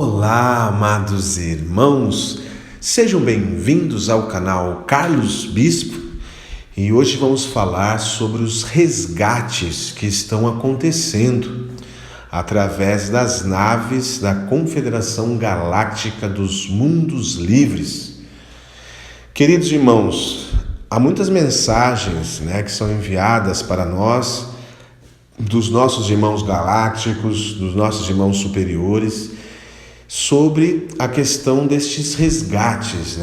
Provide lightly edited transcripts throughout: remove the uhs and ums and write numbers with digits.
Olá, amados irmãos, sejam bem-vindos ao canal Carlos Bispo e hoje vamos falar sobre os resgates que estão acontecendo através das naves da Confederação Galáctica dos Mundos Livres. Queridos irmãos, há muitas mensagens que são enviadas para nós dos nossos irmãos galácticos, dos nossos irmãos superiores, sobre a questão destes resgates,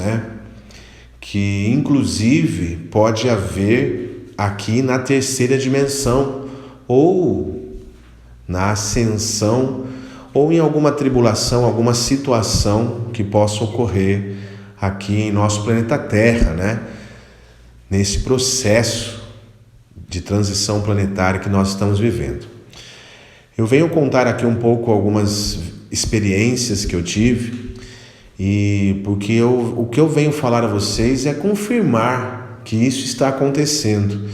que inclusive pode haver aqui na terceira dimensão, ou na ascensão, ou em alguma tribulação, alguma situação que possa ocorrer aqui em nosso planeta Terra, nesse processo de transição planetária que nós estamos vivendo. Eu venho contar aqui um pouco algumas experiências que eu tive, e porque o que eu venho falar a vocês é confirmar que isso está acontecendo.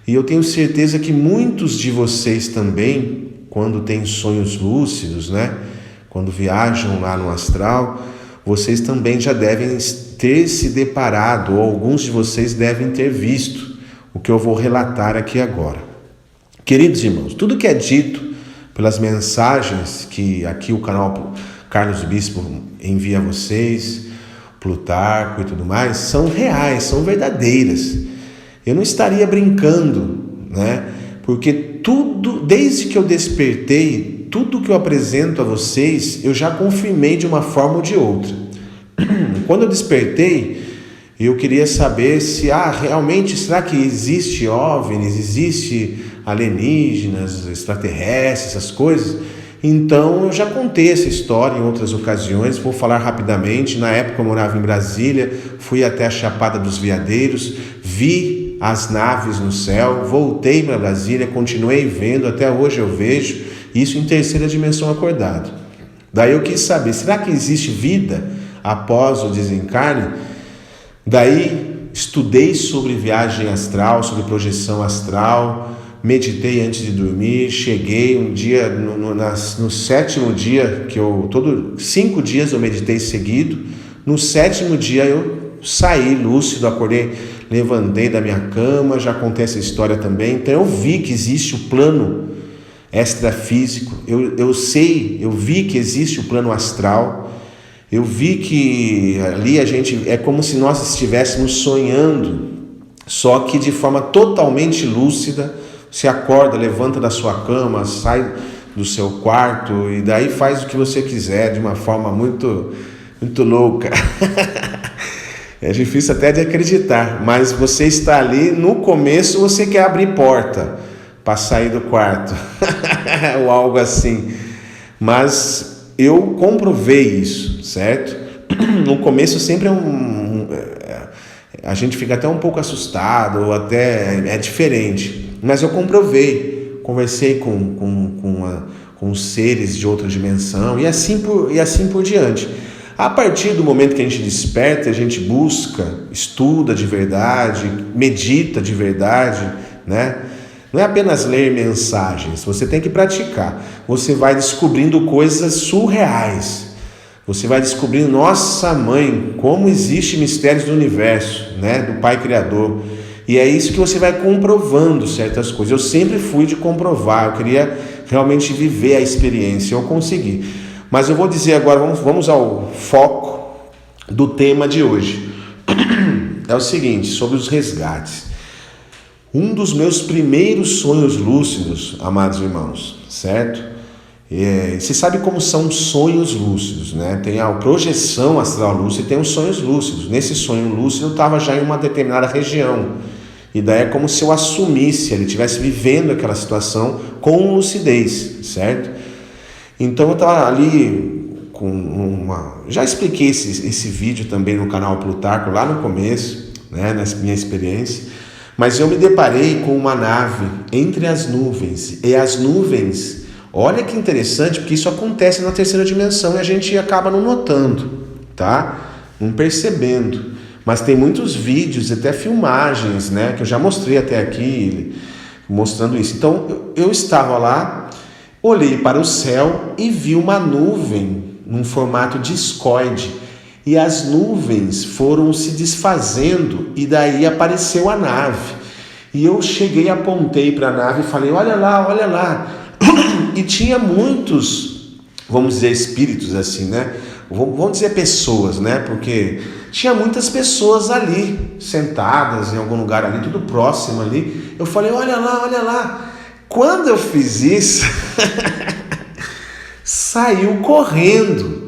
E eu tenho certeza que muitos de vocês também, quando têm sonhos lúcidos, quando viajam lá no astral, vocês também já devem ter se deparado, ou alguns de vocês devem ter visto o que eu vou relatar aqui agora. Queridos irmãos, tudo que é dito pelas mensagens que aqui o canal Carlos Bispo envia a vocês, Plutarco e tudo mais, são reais, são verdadeiras. Eu não estaria brincando, porque tudo, desde que eu despertei, tudo que eu apresento a vocês, eu já confirmei de uma forma ou de outra. Quando eu despertei, eu queria saber se realmente, será que existe OVNIs, existe alienígenas, extraterrestres, essas coisas? Então eu já contei essa história em outras ocasiões, vou falar rapidamente. Na época eu morava em Brasília, fui até a Chapada dos Veadeiros, vi as naves no céu, voltei para Brasília, continuei vendo, até hoje eu vejo, isso em terceira dimensão acordado. Daí eu quis saber, será que existe vida após o desencarne? Daí estudei sobre viagem astral, sobre projeção astral, meditei antes de dormir, cheguei um dia, no sétimo dia, 5 dias eu meditei seguido, no sétimo dia eu saí lúcido, acordei, levantei da minha cama, já contei essa história também, então eu vi que existe o plano extrafísico, eu vi que existe o plano astral, eu vi que ali é como se nós estivéssemos sonhando, só que de forma totalmente lúcida. Você acorda, levanta da sua cama, sai do seu quarto e daí faz o que você quiser de uma forma muito, muito louca. É difícil até de acreditar, mas você está ali, no começo você quer abrir porta para sair do quarto, ou algo assim. Mas eu comprovei isso, certo? No começo sempre a gente fica até um pouco assustado, ou até é diferente. Mas eu comprovei, conversei com seres de outra dimensão e assim por diante. A partir do momento que a gente desperta, a gente busca, estuda de verdade, medita de verdade, Não é apenas ler mensagens, você tem que praticar. Você vai descobrindo coisas surreais. Você vai descobrindo, nossa mãe, como existe mistérios do universo, do Pai Criador. E é isso que você vai comprovando certas coisas. Eu sempre fui de comprovar, eu queria realmente viver a experiência, eu consegui. Mas eu vou dizer agora, vamos ao foco do tema de hoje. É o seguinte, sobre os resgates. Um dos meus primeiros sonhos lúcidos, amados irmãos, certo? Você sabe como são sonhos lúcidos, Tem a projeção astral lúcida e tem os sonhos lúcidos. Nesse sonho lúcido eu estava já em uma determinada região. E daí é como se eu assumisse, ele estivesse vivendo aquela situação com lucidez, certo? Então eu estava ali já expliquei esse vídeo também no canal Plutarco, lá no começo, nessa minha experiência. Mas eu me deparei com uma nave entre as nuvens. E as nuvens... Olha que interessante, porque isso acontece na terceira dimensão e a gente acaba não notando, não percebendo. Mas tem muitos vídeos, até filmagens, que eu já mostrei até aqui, mostrando isso. Então, eu estava lá, olhei para o céu e vi uma nuvem num formato discoide. E as nuvens foram se desfazendo e daí apareceu a nave. E eu cheguei, apontei para a nave e falei, olha lá, olha lá. E tinha muitos, vamos dizer, espíritos assim, né? Vamos dizer pessoas, né? Porque tinha muitas pessoas ali, sentadas em algum lugar ali, tudo próximo ali. Eu falei, olha lá, olha lá. Quando eu fiz isso, saiu correndo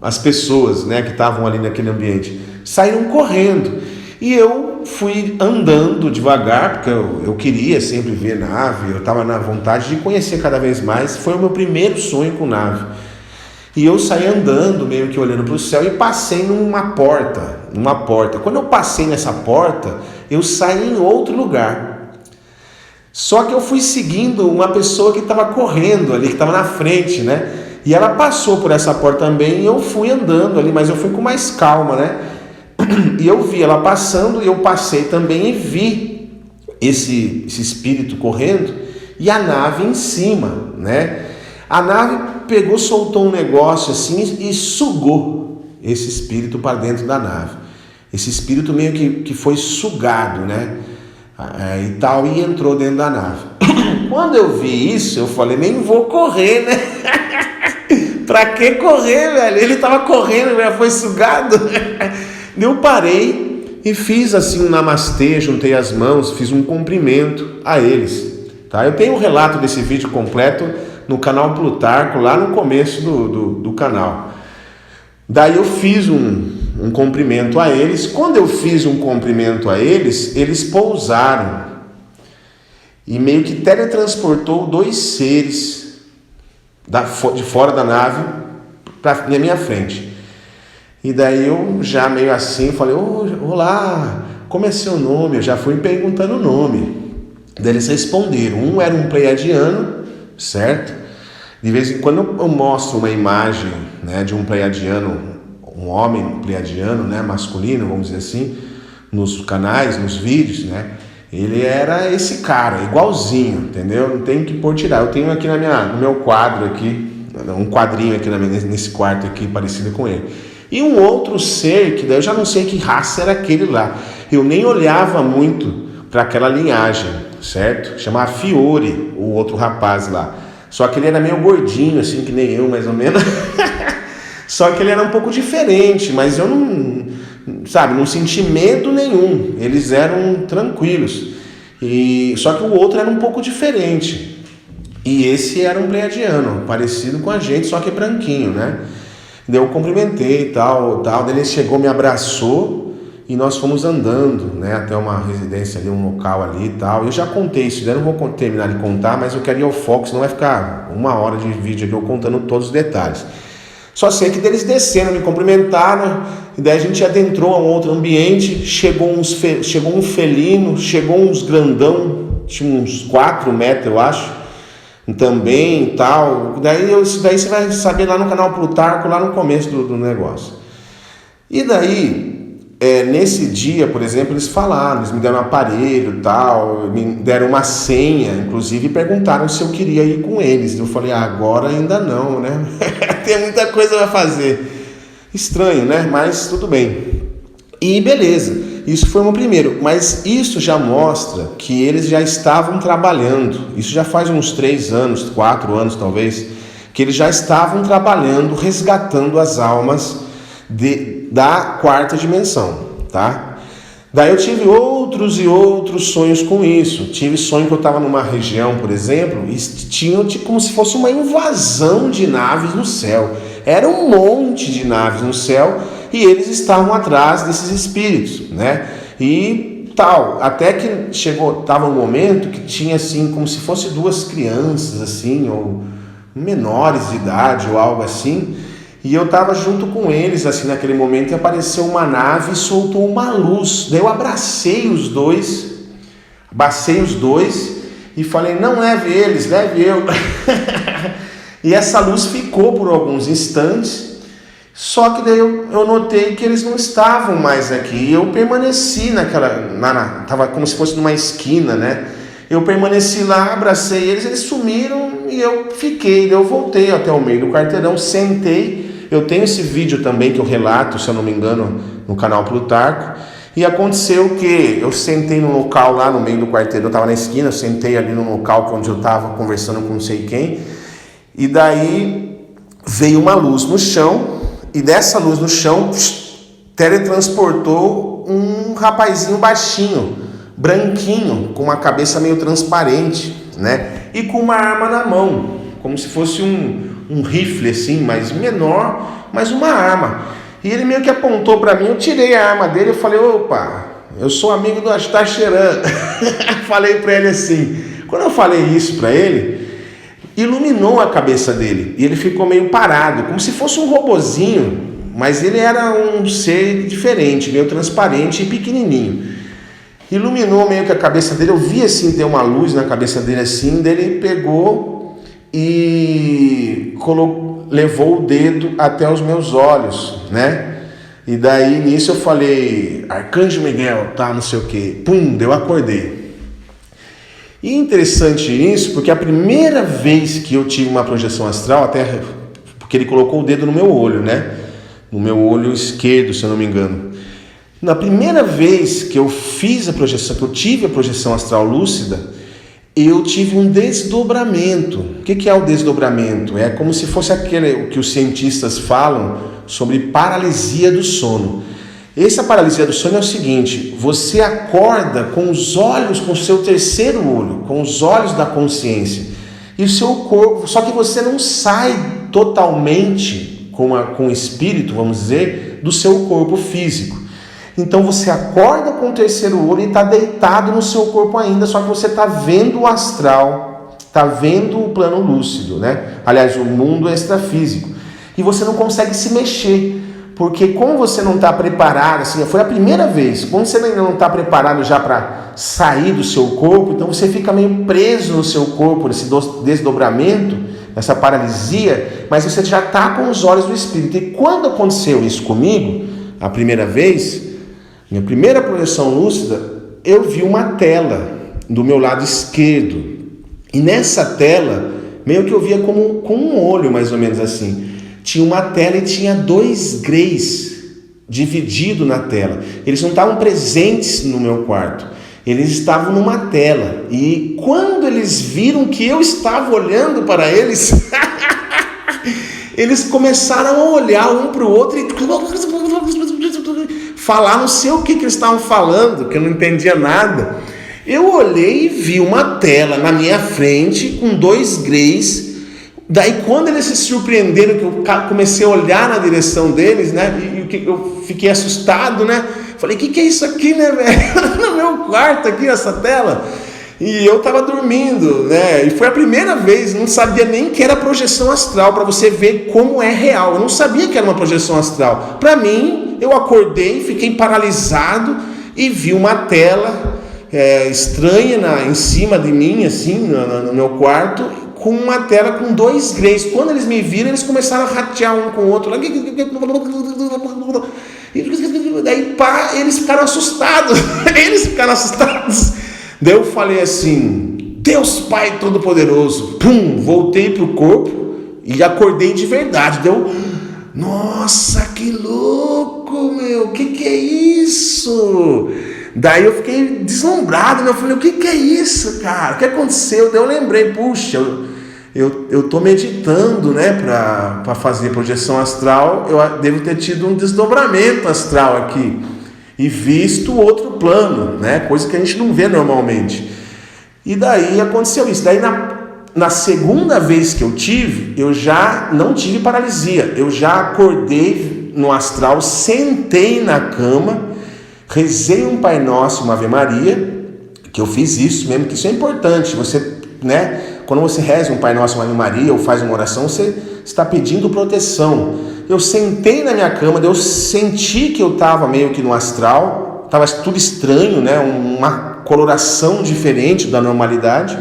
as pessoas, né, que estavam ali naquele ambiente. Saíram correndo. E eu fui andando devagar, porque eu queria sempre ver nave, eu estava na vontade de conhecer cada vez mais. Foi o meu primeiro sonho com nave. E eu saí andando, meio que olhando para o céu, e passei numa porta. Quando eu passei nessa porta, eu saí em outro lugar. Só que eu fui seguindo uma pessoa que estava correndo ali, que estava na frente, né? E ela passou por essa porta também e eu fui andando ali, mas eu fui com mais calma, né? E eu vi ela passando e eu passei também e vi esse espírito correndo e a nave em cima, né? A nave pegou, soltou um negócio assim e sugou esse espírito para dentro da nave. Esse espírito meio que foi sugado, né? E tal, e entrou dentro da nave. Quando eu vi isso, eu falei, nem vou correr, né? Pra que correr, velho? Ele tava correndo, já foi sugado. Eu parei e fiz assim um namastê, juntei as mãos, fiz um cumprimento a eles. Tá? Eu tenho um relato desse vídeo completo no canal Plutarco, lá no começo do canal. Daí eu fiz um cumprimento a eles. Quando eu fiz um cumprimento a eles, eles pousaram. E meio que teletransportou 2 seres de fora da nave na minha frente. E daí eu já meio assim falei, olá, como é seu nome? Eu já fui perguntando o nome. Daí eles responderam, um era um pleiadiano, certo? De vez em quando eu mostro uma imagem, né, de um pleiadiano, um homem pleiadiano, né, masculino, vamos dizer assim, nos canais, nos vídeos, né? Ele era esse cara, igualzinho, entendeu? Não tem que pôr tirar. Eu tenho aqui no meu quadro aqui, um quadrinho aqui nesse quarto aqui, parecido com ele. E um outro ser, que daí eu já não sei que raça era aquele lá. Eu nem olhava muito para aquela linhagem, certo? Chamava Fiore, o outro rapaz lá. Só que ele era meio gordinho, assim, que nem eu, mais ou menos. Só que ele era um pouco diferente, mas eu não senti medo nenhum. Eles eram tranquilos. Só que o outro era um pouco diferente. E esse era um pleiadiano, parecido com a gente, só que branquinho, né? Daí eu cumprimentei e tal. Daí ele chegou, me abraçou e nós fomos andando, né? Até uma residência ali, um local ali e tal. Eu já contei isso, daí eu não vou terminar de contar, mas eu quero ir ao foco, senão vai ficar 1 hora de vídeo aqui eu contando todos os detalhes. Só sei que deles desceram, me cumprimentaram, e daí a gente adentrou a um outro ambiente, chegou um felino, chegou uns grandão, tinha uns 4 metros, eu acho, também e tal. Isso daí você vai saber lá no canal Plutarco, lá no começo do negócio. E daí, nesse dia, por exemplo, eles falaram, eles me deram um aparelho e tal, me deram uma senha, inclusive, e perguntaram se eu queria ir com eles. Eu falei, agora ainda não, né? Tem muita coisa para fazer. Estranho, né? Mas tudo bem. E beleza, isso foi o meu primeiro. Mas isso já mostra que eles já estavam trabalhando. Isso já faz uns 3 anos, 4 anos talvez, que eles já estavam trabalhando, resgatando as almas da 4ª dimensão, tá? Daí eu tive outros e outros sonhos com isso. Tive sonho que eu estava numa região, por exemplo, e tinha como se fosse uma invasão de naves no céu. Era um monte de naves no céu e eles estavam atrás desses espíritos, né? E tal, até que estava um momento que tinha assim, como se fosse 2 crianças assim, ou menores de idade ou algo assim. E eu estava junto com eles, assim, naquele momento, e apareceu uma nave e soltou uma luz. Daí eu abracei os dois e falei, não leve eles, leve eu. E essa luz ficou por alguns instantes, só que daí eu notei que eles não estavam mais aqui. E eu permaneci estava como se fosse numa esquina, né? Eu permaneci lá, abracei eles, eles sumiram e eu fiquei. Eu voltei até o meio do quarteirão, sentei, Eu tenho esse vídeo também que eu relato, se eu não me engano, no canal Plutarco. E aconteceu que eu sentei num local lá no meio do quarteirão, eu estava na esquina, eu sentei ali no local onde eu estava conversando com não sei quem, e daí veio uma luz no chão, e dessa luz no chão teletransportou um rapazinho baixinho, branquinho, com uma cabeça meio transparente, né? E com uma arma na mão, como se fosse um rifle assim, mas menor, mas uma arma. E ele meio que apontou para mim, eu tirei a arma dele, eu falei, opa, eu sou amigo do Astacheran. Falei para ele assim. Quando eu falei isso para ele, iluminou a cabeça dele. E ele ficou meio parado, como se fosse um robozinho, mas ele era um ser diferente, meio transparente e pequenininho. Iluminou meio que a cabeça dele, eu vi assim, deu uma luz na cabeça dele assim, daí ele pegou e levou o dedo até os meus olhos, né? E daí nisso eu falei, Arcanjo Miguel, tá, não sei o que, pum, eu acordei. E interessante isso, porque a primeira vez que eu tive uma projeção astral, até porque ele colocou o dedo no meu olho, né? No meu olho esquerdo, se eu não me engano. Na primeira vez que eu fiz a projeção, que eu tive a projeção astral lúcida, eu tive um desdobramento. O que é o desdobramento? É como se fosse aquele que os cientistas falam sobre paralisia do sono. Essa paralisia do sono é o seguinte: você acorda com os olhos, com o seu terceiro olho, com os olhos da consciência, e o seu corpo, só que você não sai totalmente com o espírito, vamos dizer, do seu corpo físico. Então você acorda com o terceiro olho e está deitado no seu corpo ainda, só que você está vendo o astral, está vendo o plano lúcido, né? Aliás, o mundo extrafísico. E você não consegue se mexer, porque como você não está preparado, assim, foi a primeira vez, quando você ainda não está preparado já para sair do seu corpo, então você fica meio preso no seu corpo, nesse desdobramento, nessa paralisia, mas você já está com os olhos do espírito. E quando aconteceu isso comigo, a primeira vez, minha primeira projeção lúcida, eu vi uma tela do meu lado esquerdo. E nessa tela, meio que eu via como com um olho, mais ou menos assim. Tinha uma tela e tinha 2 greys divididos na tela. Eles não estavam presentes no meu quarto. Eles estavam numa tela. E quando eles viram que eu estava olhando para eles, eles começaram a olhar um para o outro e falar, não sei o que eles estavam falando, que eu não entendia nada. Eu olhei e vi uma tela na minha frente com 2 greys. Daí quando eles se surpreenderam, que eu comecei a olhar na direção deles, né? E eu fiquei assustado, né? Falei, o que é isso aqui, né, velho? No meu quarto aqui, essa tela. E eu tava dormindo, né? E foi a primeira vez, não sabia nem que era projeção astral, para você ver como é real. Eu não sabia que era uma projeção astral. Para mim, eu acordei, fiquei paralisado e vi uma tela estranha em cima de mim, assim, no meu quarto, com uma tela com 2 greys. Quando eles me viram, eles começaram a ratear um com o outro. Daí, pá, eles ficaram assustados. Daí eu falei assim, Deus Pai Todo-Poderoso. Pum, voltei pro corpo e acordei de verdade. Deu, nossa, que louco, meu, que é isso? Daí eu fiquei deslumbrado, né? Eu falei, o que é isso, cara? O que aconteceu? Daí eu lembrei, puxa, eu tô meditando, né, para fazer projeção astral. Eu devo ter tido um desdobramento astral aqui e visto outro plano, né? Coisa que a gente não vê normalmente. E daí aconteceu isso. Daí na segunda vez que eu tive, eu já não tive paralisia. Eu já acordei no astral, sentei na cama, rezei um Pai Nosso, uma Ave Maria, que eu fiz isso mesmo, que isso é importante. Você, né, quando você reza um Pai Nosso, uma Ave Maria, ou faz uma oração, você está pedindo proteção. Eu sentei na minha cama, eu senti que eu estava meio que no astral, estava tudo estranho, né, uma coloração diferente da normalidade.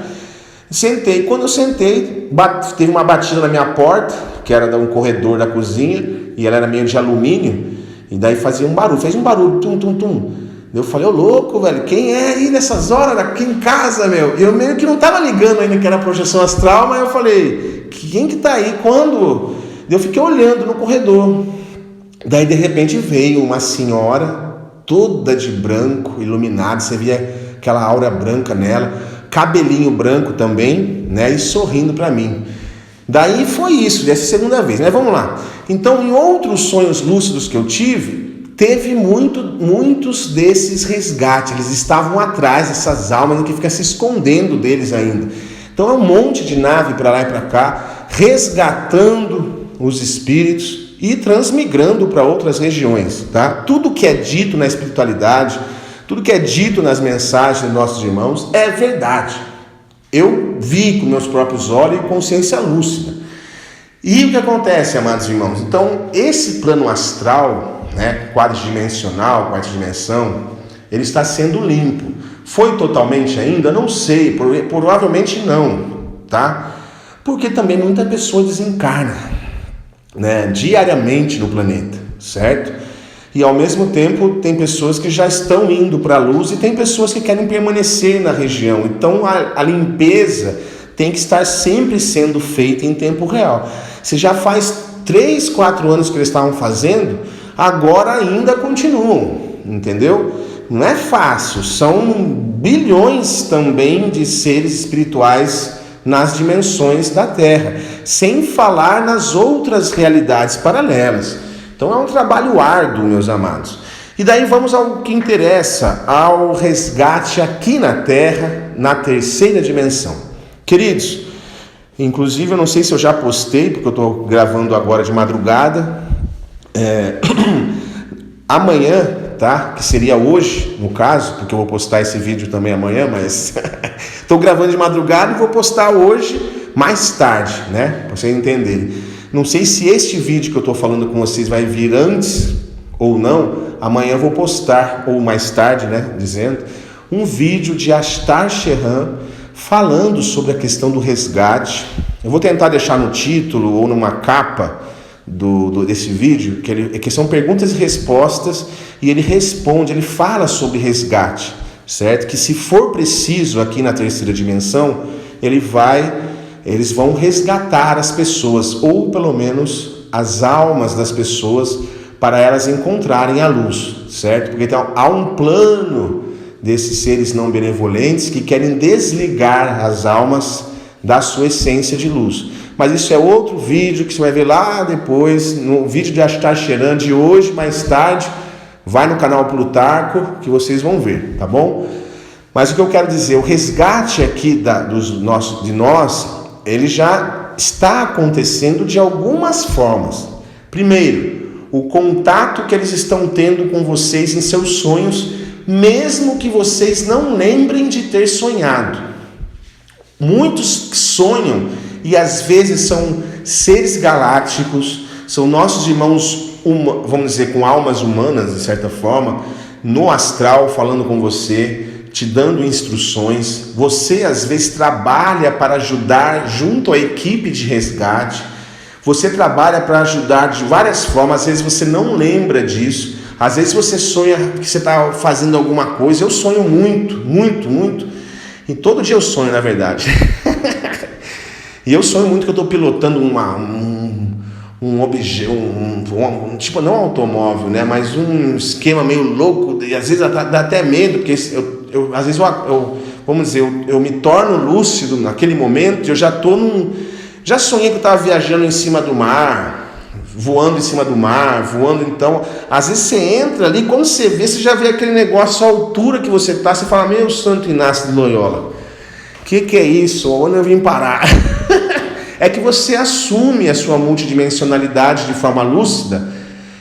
Sentei, quando eu sentei, teve uma batida na minha porta, que era de um corredor da cozinha, e ela era meio de alumínio, e daí fez um barulho, tum, tum, tum. Eu falei, ô louco, velho, quem é aí nessas horas aqui em casa, meu? Eu meio que não tava ligando ainda que era projeção astral, mas eu falei, quem que tá aí? Quando Eu fiquei olhando no corredor. Daí de repente veio uma senhora toda de branco, iluminada, você via aquela aura branca nela, cabelinho branco também, né, e sorrindo para mim. Daí foi isso, dessa segunda vez, né? Vamos lá. Então, em outros sonhos lúcidos que eu tive, teve muitos desses resgates. Eles estavam atrás dessas almas que ficam se escondendo deles ainda. Então é um monte de nave para lá e para cá, resgatando os espíritos e transmigrando para outras regiões, tá? Tudo que é dito na espiritualidade, tudo que é dito nas mensagens dos nossos irmãos é verdade. Eu vi com meus próprios olhos e consciência lúcida. E o que acontece, amados irmãos? Então, esse plano astral, né, quadridimensional, quarta dimensão, ele está sendo limpo. Foi totalmente ainda? Não sei, provavelmente não, tá? Porque também muita pessoa desencarna, né, diariamente no planeta, certo? E ao mesmo tempo tem pessoas que já estão indo para a luz e tem pessoas que querem permanecer na região. Então a limpeza tem que estar sempre sendo feita em tempo real. Se já faz 3, 4 anos que eles estavam fazendo, agora ainda continuam, entendeu? Não é fácil, são bilhões também de seres espirituais nas dimensões da Terra, sem falar nas outras realidades paralelas. Então é um trabalho árduo, meus amados. E daí vamos ao que interessa, ao resgate aqui na Terra, na terceira dimensão. Queridos, inclusive eu não sei se eu já postei, porque eu estou gravando agora de madrugada. Amanhã, tá? Que seria hoje, no caso, porque eu vou postar esse vídeo também amanhã, mas estou gravando de madrugada e vou postar hoje, mais tarde, né? Para vocês entenderem. Não sei se este vídeo que eu estou falando com vocês vai vir antes ou não. Amanhã eu vou postar, ou mais tarde, né, dizendo, um vídeo de Astar Sheran falando sobre a questão do resgate. Eu vou tentar deixar no título ou numa capa desse vídeo, que são perguntas e respostas, e ele responde, ele fala sobre resgate, certo? Que se for preciso aqui na terceira dimensão, eles vão resgatar as pessoas, ou pelo menos as almas das pessoas, para elas encontrarem a luz, certo? Porque então, há um plano desses seres não benevolentes que querem desligar as almas da sua essência de luz. Mas isso é outro vídeo que você vai ver lá depois, no vídeo de Astar Sheran de hoje, mais tarde, vai no canal Plutarco que vocês vão ver, tá bom? Mas o que eu quero dizer, o resgate aqui de nós, ele já está acontecendo de algumas formas. Primeiro, o contato que eles estão tendo com vocês em seus sonhos, mesmo que vocês não lembrem de ter sonhado. Muitos sonham e às vezes são seres galácticos, são nossos irmãos, vamos dizer, com almas humanas, de certa forma, no astral, falando com você, te dando instruções. Você às vezes trabalha para ajudar junto à equipe de resgate. Você trabalha para ajudar de várias formas. Às vezes você não lembra disso. Às vezes você sonha que você está fazendo alguma coisa. Eu sonho muito. E todo dia eu sonho, na verdade. E eu sonho muito que eu estou pilotando um objeto, tipo, não um automóvel, né? Mas um esquema meio louco. E às vezes dá até medo, porque às vezes vamos dizer, eu me torno lúcido naquele momento, eu já sonhei que eu estava viajando em cima do mar, voando em cima do mar, então, às vezes você entra ali, quando você vê, você já vê aquele negócio, a altura que você está, você fala, meu Santo Inácio de Loyola, que é isso? Onde eu vim parar? É que você assume a sua multidimensionalidade de forma lúcida,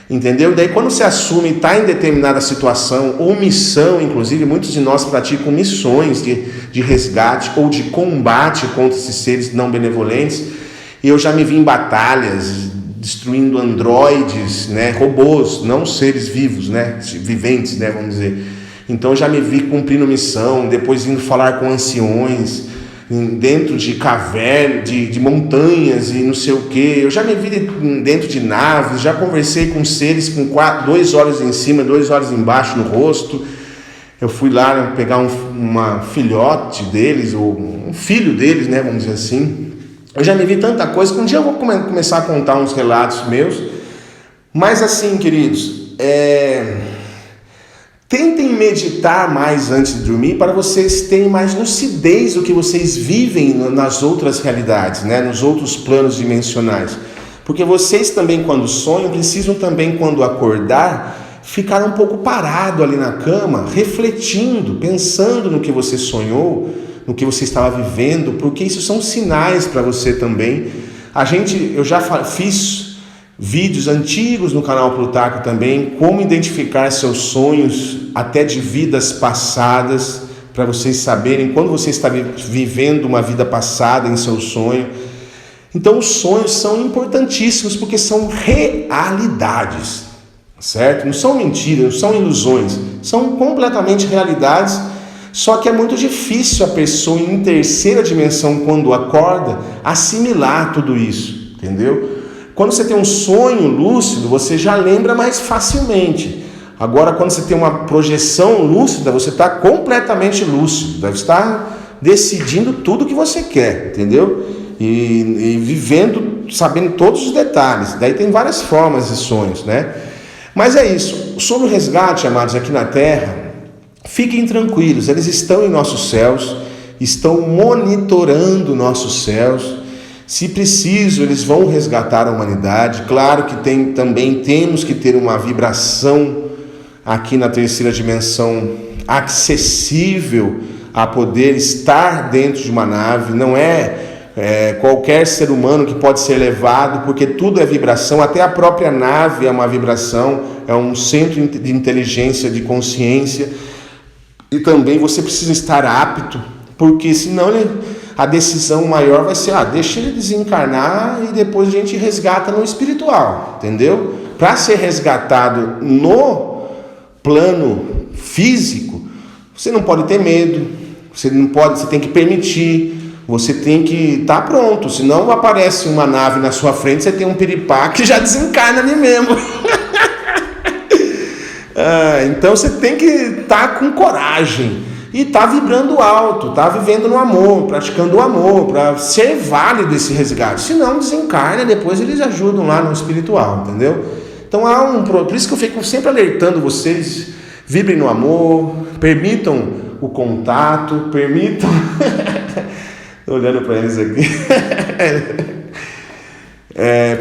entendeu? Daí quando você assume, está em determinada situação ou missão, inclusive muitos de nós praticam missões de resgate ou de combate contra esses seres não benevolentes, e eu já me vi em batalhas destruindo androides, né, robôs, não seres vivos, né, viventes, né, vamos dizer. Então eu já me vi cumprindo missão, depois indo falar com anciões dentro de cavernas, de montanhas e não sei o que. Eu já me vi dentro de naves, já conversei com seres com 2 olhos em cima, 2 olhos embaixo no rosto. Eu fui lá pegar uma filhote deles, ou um filho deles, né, vamos dizer assim. Eu já me vi tanta coisa que um dia eu vou começar a contar uns relatos meus. Mas assim, queridos, tentem meditar mais antes de dormir para vocês terem mais lucidez do que vocês vivem nas outras realidades, né? Nos outros planos dimensionais. Porque vocês também, quando sonham, precisam também, quando acordar, ficar um pouco parado ali na cama, refletindo, pensando no que você sonhou, no que você estava vivendo, porque isso são sinais para você também. Eu já fiz vídeos antigos no canal Plutarco também, como identificar seus sonhos até de vidas passadas, para vocês saberem quando você está vivendo uma vida passada em seu sonho. Então os sonhos são importantíssimos porque são realidades, certo? Não são mentiras, não são ilusões, são completamente realidades. Só que é muito difícil a pessoa em terceira dimensão, quando acorda, assimilar tudo isso, entendeu? Quando você tem um sonho lúcido, você já lembra mais facilmente. Agora, quando você tem uma projeção lúcida, você está completamente lúcido, deve estar decidindo tudo o que você quer, entendeu? E vivendo, sabendo todos os detalhes. Daí tem várias formas de sonhos, né? Mas é isso. Sobre o resgate, amados, aqui na Terra, fiquem tranquilos, eles estão em nossos céus, estão monitorando nossos céus. Se preciso, eles vão resgatar a humanidade. Claro que também temos que ter uma vibração aqui na terceira dimensão acessível a poder estar dentro de uma nave. Não é qualquer ser humano que pode ser levado, porque tudo é vibração, até a própria nave é uma vibração, é um centro de inteligência, de consciência. E também você precisa estar apto, porque senão a decisão maior vai ser, deixa ele desencarnar e depois a gente resgata no espiritual, entendeu? Para ser resgatado no plano físico, você não pode ter medo, você tem que permitir, você tem que estar pronto, senão aparece uma nave na sua frente, você tem um piripá que já desencarna ali mesmo. Então você tem que estar com coragem e estar vibrando alto, estar vivendo no amor, praticando o amor, para ser válido esse resgate. Se não, desencarna, depois eles ajudam lá no espiritual, entendeu? Então por isso que eu fico sempre alertando vocês, vibrem no amor, permitam o contato, permitam... Estou olhando para eles aqui.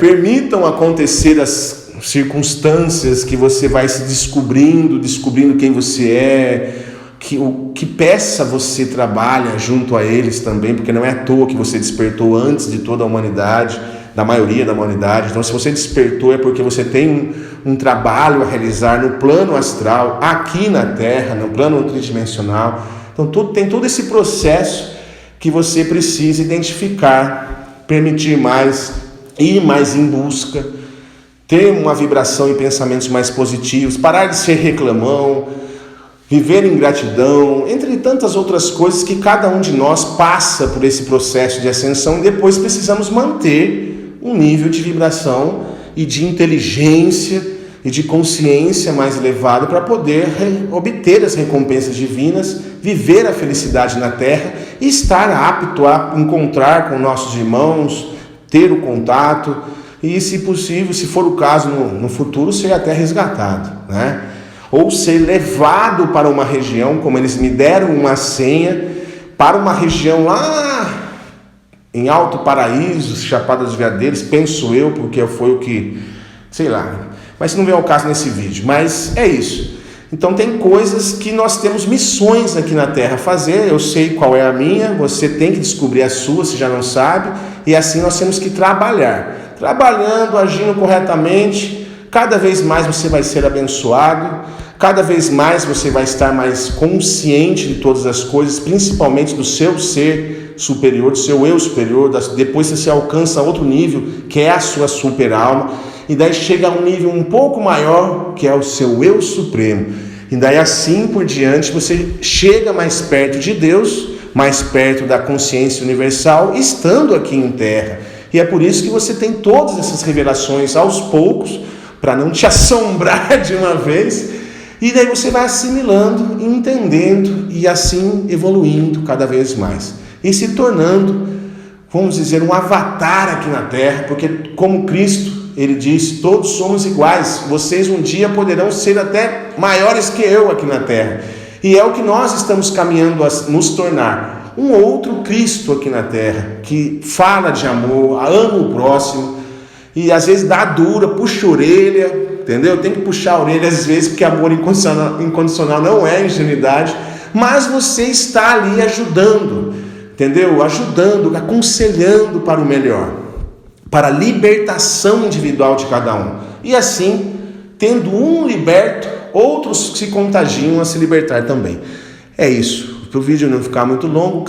Permitam acontecer as circunstâncias que você vai se descobrindo quem você é, que peça você trabalha junto a eles também, porque não é à toa que você despertou antes de toda a humanidade, da maioria da humanidade. Então, se você despertou é porque você tem um trabalho a realizar no plano astral, aqui na Terra, no plano tridimensional. Então, tem todo esse processo que você precisa identificar, permitir mais, ir mais em busca, ter uma vibração e pensamentos mais positivos, parar de ser reclamão, viver em gratidão, entre tantas outras coisas que cada um de nós passa por esse processo de ascensão, e depois precisamos manter um nível de vibração e de inteligência e de consciência mais elevado para poder obter as recompensas divinas, viver a felicidade na Terra e estar apto a encontrar com nossos irmãos, ter o contato e, se possível, se for o caso no futuro, ser até resgatado, né? Ou ser levado para uma região, como eles me deram uma senha, para uma região lá em Alto Paraíso, Chapada dos Veadeiros, penso eu, porque foi o que, sei lá, mas não vem ao caso nesse vídeo, mas é isso. Então tem coisas que nós temos missões aqui na Terra a fazer, eu sei qual é a minha, você tem que descobrir a sua, se já não sabe, e assim nós temos que trabalhar. Trabalhando, agindo corretamente, cada vez mais você vai ser abençoado, cada vez mais você vai estar mais consciente de todas as coisas, principalmente do seu ser superior, do seu eu superior. Depois você alcança outro nível, que é a sua super alma, e daí chega a um nível um pouco maior, que é o seu eu supremo. E daí assim por diante você chega mais perto de Deus, mais perto da consciência universal, estando aqui em Terra. E é por isso que você tem todas essas revelações aos poucos, para não te assombrar de uma vez, e daí você vai assimilando, entendendo e assim evoluindo cada vez mais e se tornando vamos dizer, um avatar aqui na Terra, porque como Cristo, ele diz, todos somos iguais, vocês um dia poderão ser até maiores que eu aqui na Terra. E é o que nós estamos caminhando a nos tornar, um outro Cristo aqui na Terra, que fala de amor, ama o próximo, e às vezes dá dura, puxa a orelha, entendeu? Tem que puxar a orelha às vezes, porque amor incondicional não é ingenuidade, mas você está ali ajudando, entendeu? Ajudando, aconselhando para o melhor, para a libertação individual de cada um. E assim, tendo um liberto, outros se contagiam a se libertar também. É isso. Para o vídeo não ficar muito longo,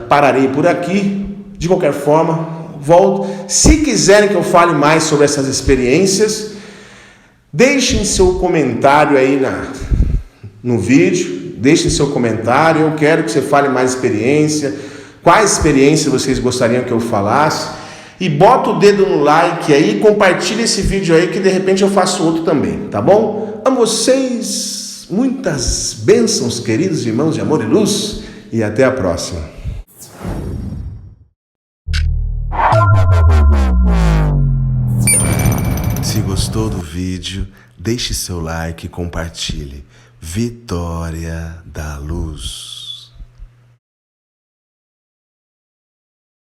pararei por aqui. De qualquer forma, volto. Se quiserem que eu fale mais sobre essas experiências, deixem seu comentário aí no vídeo. Deixem seu comentário. Eu quero que você fale mais experiência. Quais experiências vocês gostariam que eu falasse? E bota o dedo no like aí, compartilha esse vídeo aí, que de repente eu faço outro também, tá bom? Amo vocês, muitas bênçãos, queridos irmãos de amor e luz, e até a próxima. Se gostou do vídeo, deixe seu like e compartilhe. Vitória da Luz.